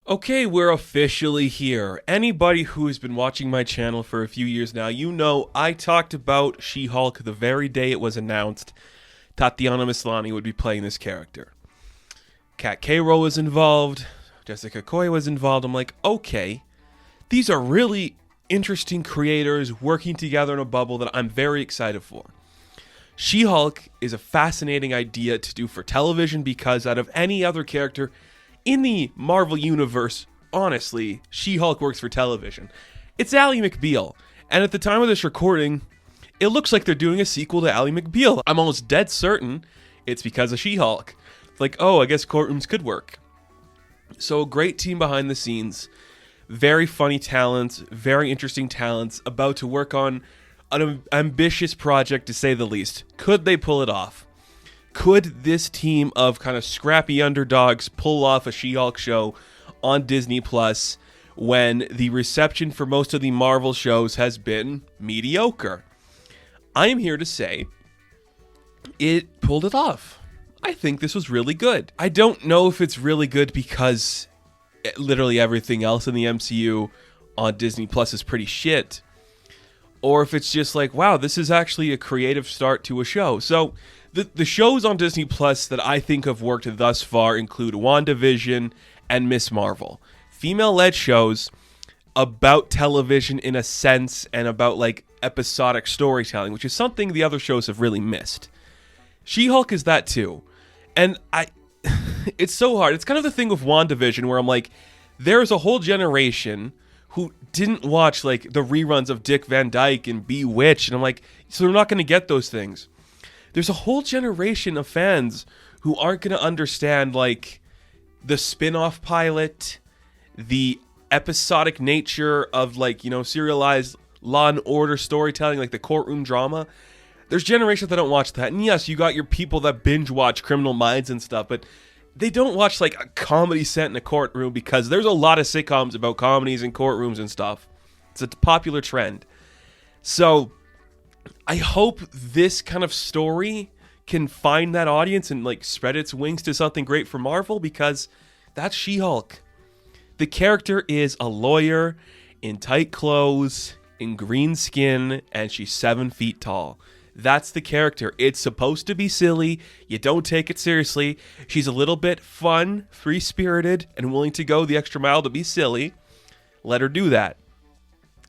Okay, we're officially here. Anybody who has been watching my channel for a few years now, you know I talked about She-Hulk the very day it was announced. Tatiana Maslany would be playing this character. Kat Cairo was involved. Jessica Coy was involved. I'm like, okay, these are really interesting creators working together in a bubble that I'm very excited for. She-Hulk is a fascinating idea to do for television because out of any other character in the Marvel Universe, honestly, She-Hulk works for television. It's Ally McBeal, and at the time of this recording, it looks like they're doing a sequel to Ally McBeal. I'm almost dead certain it's because of She-Hulk. Like, oh, I guess courtrooms could work. So a great team behind the scenes, very funny talents, very interesting talents, about to work on an ambitious project to say the least. Could they pull it off? Could this team of kind of scrappy underdogs pull off a She-Hulk show on Disney Plus when the reception for most of the Marvel shows has been mediocre? I am here to say it pulled it off. I think this was really good. I don't know if it's really good because literally everything else in the MCU on Disney Plus is pretty shit, or if it's just like, wow, this is actually a creative start to a show. So the shows on Disney Plus that I think have worked thus far include WandaVision and Miss Marvel. Female-led shows about television in a sense and about like episodic storytelling, which is something the other shows have really missed. She-Hulk is that too. And it's so hard. It's kind of the thing with WandaVision where I'm like, there's a whole generation who didn't watch like the reruns of Dick Van Dyke and Bewitched, and I'm like, so they're not going to get those things. There's a whole generation of fans who aren't going to understand like the spin-off pilot, the episodic nature of like, you know, serialized Law and Order storytelling, like the courtroom drama. There's generations that don't watch that. And yes, you got your people that binge watch Criminal Minds and stuff, but they don't watch like a comedy set in a courtroom because there's a lot of sitcoms about comedies and courtrooms and stuff. It's a popular trend. So I hope this kind of story can find that audience and like spread its wings to something great for Marvel, because that's She-Hulk. The character is a lawyer in tight clothes, in green skin, and she's 7 feet tall. That's the character. It's supposed to be silly. You don't take it seriously. She's a little bit fun, free-spirited, and willing to go the extra mile to be silly. Let her do that.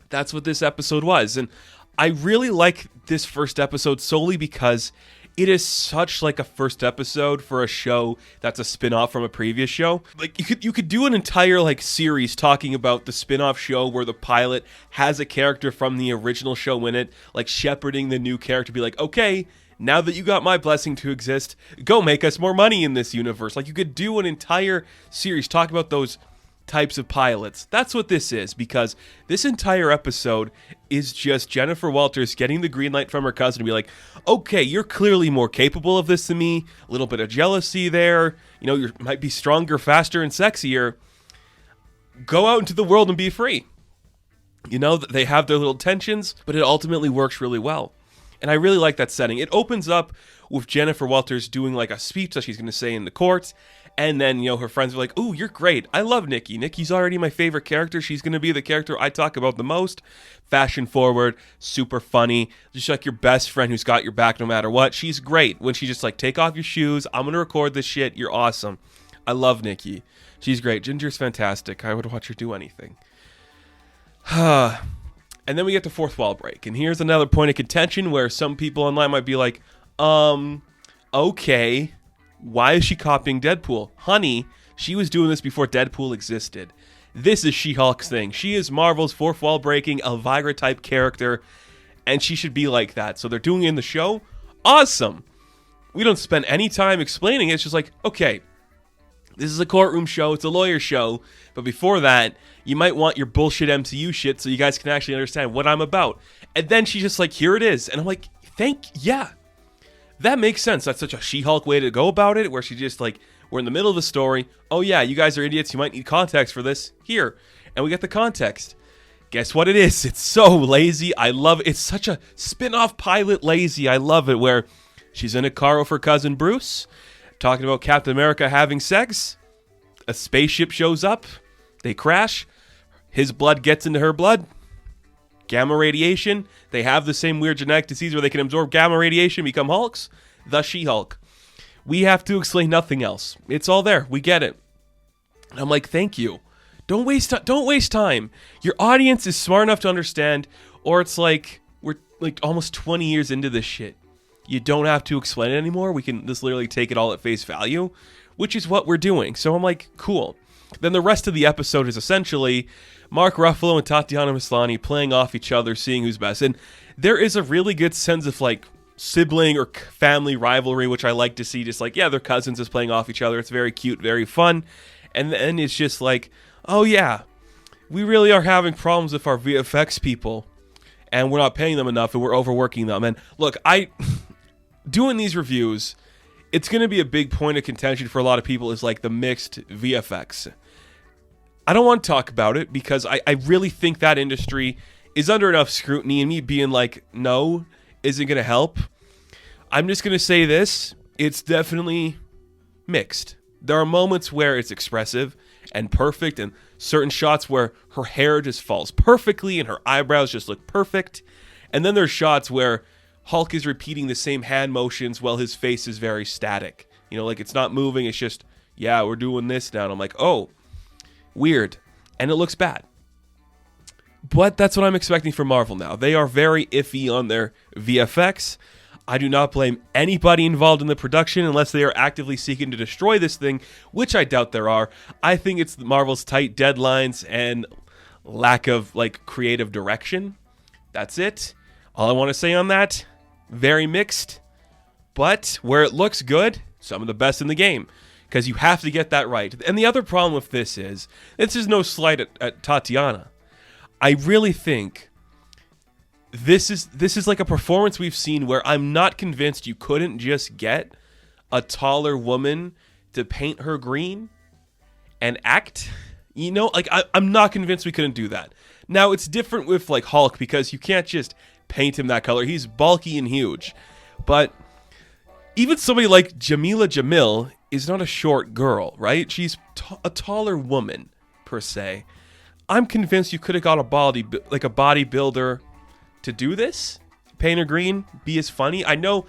That's what this episode was. And I really like this first episode solely because it is such like a first episode for a show that's a spin-off from a previous show. Like you could do an entire like series talking about the spin-off show where the pilot has a character from the original show in it, like shepherding the new character, be like, okay, now that you got my blessing to exist, go make us more money in this universe. Like you could do an entire series talking about those types of pilots. That's what this is, because this entire episode is just Jennifer Walters getting the green light from her cousin to be like, okay, you're clearly more capable of this than me, a little bit of jealousy there, you know, you might be stronger, faster, and sexier, go out into the world and be free. You know, they have their little tensions, but it ultimately works really well. And I really like that setting. It opens up with Jennifer Walters doing like a speech that she's going to say in the court. And then, you know, her friends are like, ooh, you're great. I love Nikki. Nikki's already my favorite character. She's going to be the character I talk about the most. Fashion forward, super funny. Just like your best friend who's got your back no matter what. She's great when she just like, take off your shoes. I'm going to record this shit. You're awesome. I love Nikki. She's great. Ginger's fantastic. I would watch her do anything. And then we get to fourth wall break. And here's another point of contention where some people online might be like, okay, why is she copying Deadpool? Honey, she was doing this before Deadpool existed. This is She-Hulk's thing. She is Marvel's fourth wall breaking, Elvira type character, and she should be like that. So they're doing it in the show? Awesome! We don't spend any time explaining it. It's just like, okay, this is a courtroom show, it's a lawyer show, but before that, you might want your bullshit MCU shit so you guys can actually understand what I'm about. And then she's just like, here it is. And I'm like, yeah. That makes sense. That's such a She-Hulk way to go about it, where she just like, we're in the middle of the story. Oh yeah, you guys are idiots. You might need context for this. Here. And we get the context. Guess what it is? It's so lazy. I love it. It's such a spin-off pilot lazy. I love it, where she's in a car with her cousin Bruce, talking about Captain America having sex. A spaceship shows up. They crash. His blood gets into her blood. Gamma radiation. They have the same weird genetic disease where they can absorb gamma radiation, become Hulks. The She-Hulk. We have to explain nothing else. It's all there. We get it. I'm like, thank you. Don't waste time. Your audience is smart enough to understand, or it's like we're like almost 20 years into this shit. You don't have to explain it anymore. We can just literally take it all at face value, which is what we're doing. So I'm like, cool. Then the rest of the episode is essentially Mark Ruffalo and Tatiana Maslany playing off each other, seeing who's best. And there is a really good sense of like sibling or family rivalry, which I like to see. Just like, yeah, they're cousins just playing off each other. It's very cute, very fun. And then it's just like, oh yeah, we really are having problems with our VFX people. And we're not paying them enough and we're overworking them. And look, doing these reviews, it's going to be a big point of contention for a lot of people is like the mixed VFX. I don't want to talk about it because I really think that industry is under enough scrutiny, and me being like, no, isn't going to help. I'm just going to say this. It's definitely mixed. There are moments where it's expressive and perfect, and certain shots where her hair just falls perfectly and her eyebrows just look perfect. And then there's shots where Hulk is repeating the same hand motions while his face is very static. You know, like it's not moving. It's just, yeah, we're doing this now. And I'm like, oh, weird. And it looks bad. But that's what I'm expecting from Marvel now. They are very iffy on their VFX. I do not blame anybody involved in the production unless they are actively seeking to destroy this thing, which I doubt there are. I think it's Marvel's tight deadlines and lack of like creative direction. That's it. All I want to say on that, very mixed, but where it looks good, some of the best in the game, because you have to get that right. And the other problem with this is no slight at Tatiana. I really think this is like a performance we've seen where I'm not convinced you couldn't just get a taller woman to paint her green and act. You know, like I'm not convinced we couldn't do that. Now it's different with like Hulk because you can't just paint him that color. He's bulky and huge. But even somebody like Jamila Jamil is not a short girl, right? She's a taller woman per se. I'm convinced you could have got a bodybuilder to do this. Paint her green, be as funny. I know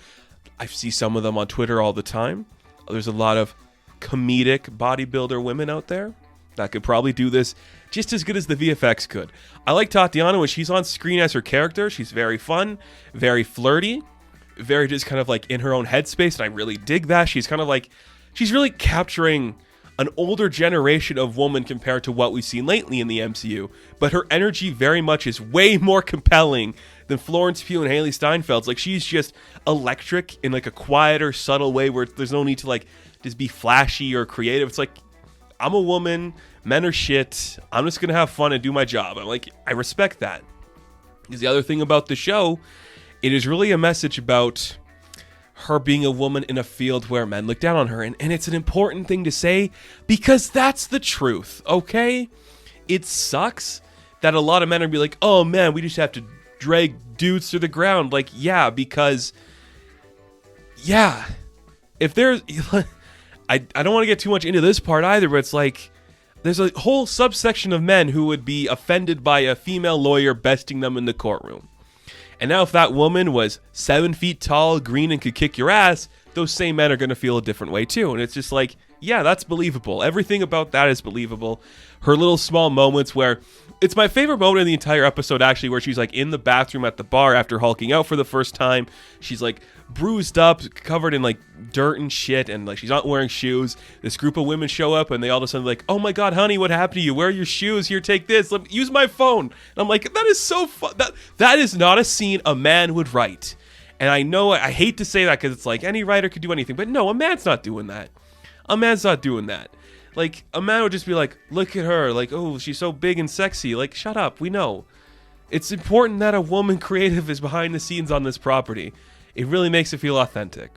I see some of them on Twitter all the time. There's a lot of comedic bodybuilder women out there that could probably do this just as good as the VFX could. I like Tatiana when she's on screen as her character. She's very fun, very flirty, very just kind of like in her own headspace, and I really dig that. She's kind of like, she's really capturing an older generation of woman compared to what we've seen lately in the MCU. But her energy very much is way more compelling than Florence Pugh and Haley Steinfeld's. Like, she's just electric in like a quieter, subtle way where there's no need to like just be flashy or creative. It's like, I'm a woman, men are shit, I'm just gonna have fun and do my job. I'm like, I respect that. Because the other thing about the show, it is really a message about her being a woman in a field where men look down on her. And it's an important thing to say because that's the truth, okay? It sucks that a lot of men are be like, oh man, we just have to drag dudes to the ground. Like, yeah, because, yeah, if there's... I don't want to get too much into this part either, but it's like there's a whole subsection of men who would be offended by a female lawyer besting them in the courtroom. And now if that woman was 7 feet tall, green, and could kick your ass, those same men are going to feel a different way too. And it's just like, yeah, that's believable. Everything about that is believable. Her little small moments where... It's my favorite moment in the entire episode, actually, where she's like in the bathroom at the bar after hulking out for the first time. She's like bruised up, covered in like dirt and shit, and like she's not wearing shoes. This group of women show up and they all of a sudden like, oh my god, honey, what happened to you? Where are your shoes? Here, take this. Use my phone. And I'm like, that is so fun. That is not a scene a man would write. And I know I hate to say that because it's like any writer could do anything, but no, a man's not doing that. A man's not doing that. Like, a man would just be like, look at her, like, oh, she's so big and sexy. Like, shut up, we know. It's important that a woman creative is behind the scenes on this property. It really makes it feel authentic.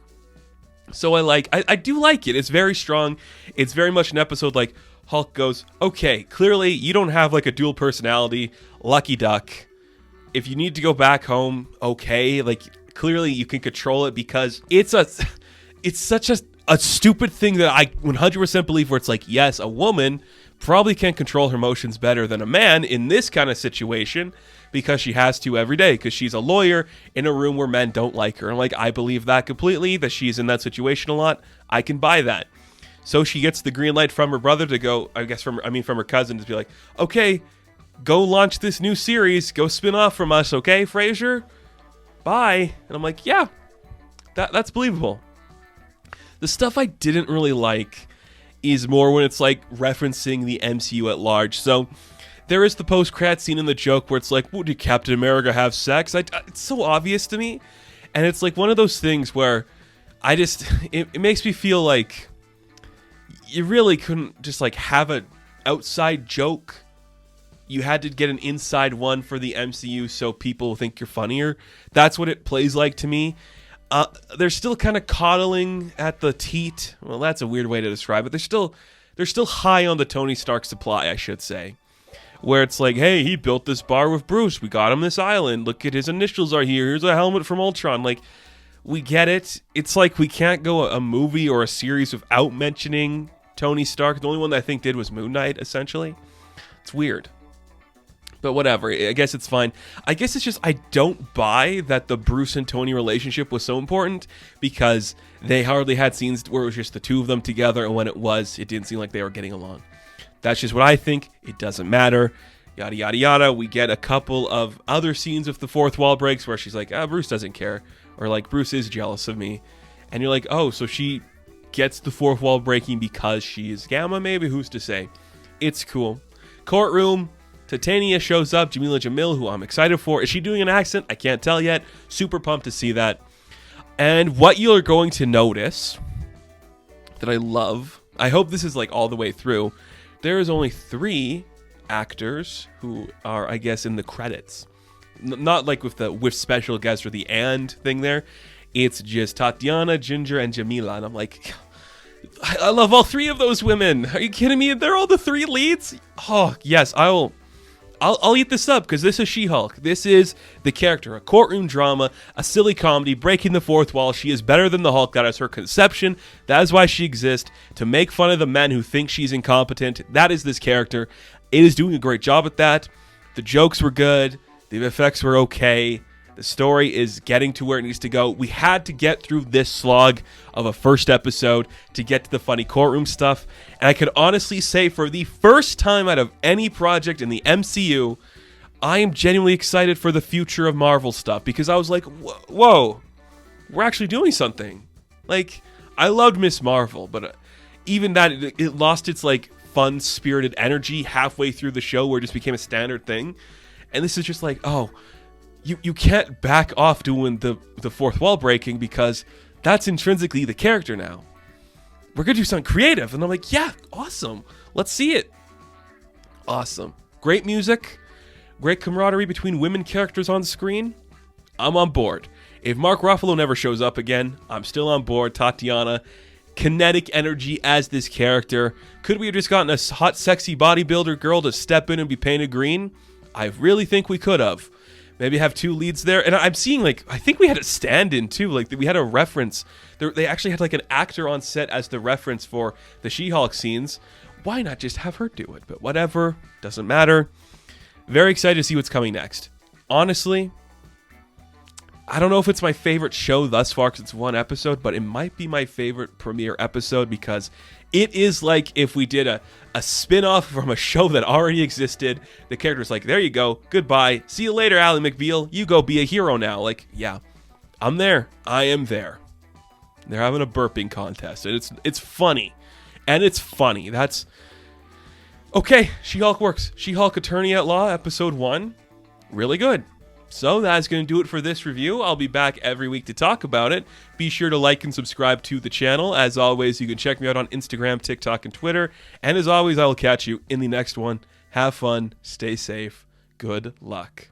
So I do like it. It's very strong. It's very much an episode like Hulk goes, okay, clearly you don't have like a dual personality, lucky duck. If you need to go back home, okay, like clearly you can control it because it's such a stupid thing that I 100% believe where it's like, yes, a woman probably can control her emotions better than a man in this kind of situation because she has to every day because she's a lawyer in a room where men don't like her. And like, I believe that completely, that she's in that situation a lot. I can buy that. So she gets the green light from her brother to go, from her cousin to be like, okay, go launch this new series, go spin off from us, okay, Frasier? Bye. And I'm like, yeah, that's believable. The stuff I didn't really like is more when it's like referencing the MCU at large. So there is the post-credit scene in the joke where it's like, well, did Captain America have sex? It's so obvious to me. And it's like one of those things where it makes me feel like you really couldn't just like have an outside joke. You had to get an inside one for the MCU so people think you're funnier. That's what it plays like to me. They're still kind of coddling at the teat. Well, that's a weird way to describe it. They're still high on the Tony Stark supply, I should say. Where it's like, hey, he built this bar with Bruce. We got him this island. Look at his initials are here. Here's a helmet from Ultron. Like, we get it. It's like we can't go a movie or a series without mentioning Tony Stark. The only one that I think did was Moon Knight, essentially. It's weird. But whatever, I guess it's fine. I guess it's just I don't buy that the Bruce and Tony relationship was so important because they hardly had scenes where it was just the two of them together, and when it was, it didn't seem like they were getting along. That's just what I think. It doesn't matter. Yada, yada, yada. We get a couple of other scenes of the fourth wall breaks where she's like, Bruce doesn't care. Or like, Bruce is jealous of me. And you're like, oh, so she gets the fourth wall breaking because she is Gamma, maybe? Who's to say? It's cool. Courtroom. Titania shows up, Jamila Jamil, who I'm excited for. Is she doing an accent? I can't tell yet. Super pumped to see that. And what you're going to notice that I love, I hope this is like all the way through, there is only 3 actors who are, I guess, in the credits. Not like with special guests or the and thing there. It's just Tatiana, Ginger, and Jamila. And I'm like, I love all 3 of those women. Are you kidding me? They're all the 3 leads? Oh, yes, I'll eat this up because this is She-Hulk. This is the character, a courtroom drama, a silly comedy, breaking the fourth wall. She is better than the Hulk. That is her conception. That is why she exists, to make fun of the men who think she's incompetent. That is this character. It is doing a great job at that. The jokes were good. The effects were okay. The story is getting to where it needs to go. We had to get through this slog of a first episode to get to the funny courtroom stuff. And I could honestly say for the first time out of any project in the MCU, I am genuinely excited for the future of Marvel stuff. Because I was like, whoa, we're actually doing something. Like, I loved Miss Marvel, but even that, it lost its like fun-spirited energy halfway through the show where it just became a standard thing. And this is just like, oh, You can't back off doing the fourth wall breaking because that's intrinsically the character now. We're going to do something creative. And I'm like, yeah, awesome. Let's see it. Awesome. Great music. Great camaraderie between women characters on screen. I'm on board. If Mark Ruffalo never shows up again, I'm still on board. Tatiana, kinetic energy as this character. Could we have just gotten a hot, sexy bodybuilder girl to step in and be painted green? I really think we could have. Maybe have 2 leads there. And I'm seeing, like, I think we had a stand-in, too. Like, we had a reference. They actually had, like, an actor on set as the reference for the She-Hulk scenes. Why not just have her do it? But whatever. Doesn't matter. Very excited to see what's coming next. Honestly, I don't know if it's my favorite show thus far because it's 1 episode, but it might be my favorite premiere episode because it is like if we did a spin-off from a show that already existed. The character's like, there you go, goodbye, see you later, Ally McBeal, you go be a hero now. Like, yeah, I'm there. I am there. They're having a burping contest, and it's funny. And it's funny. That's... Okay, She-Hulk works. She-Hulk Attorney at Law, episode 1. Really good. So that's going to do it for this review. I'll be back every week to talk about it. Be sure to like and subscribe to the channel. As always, you can check me out on Instagram, TikTok, and Twitter. And as always, I will catch you in the next one. Have fun. Stay safe. Good luck.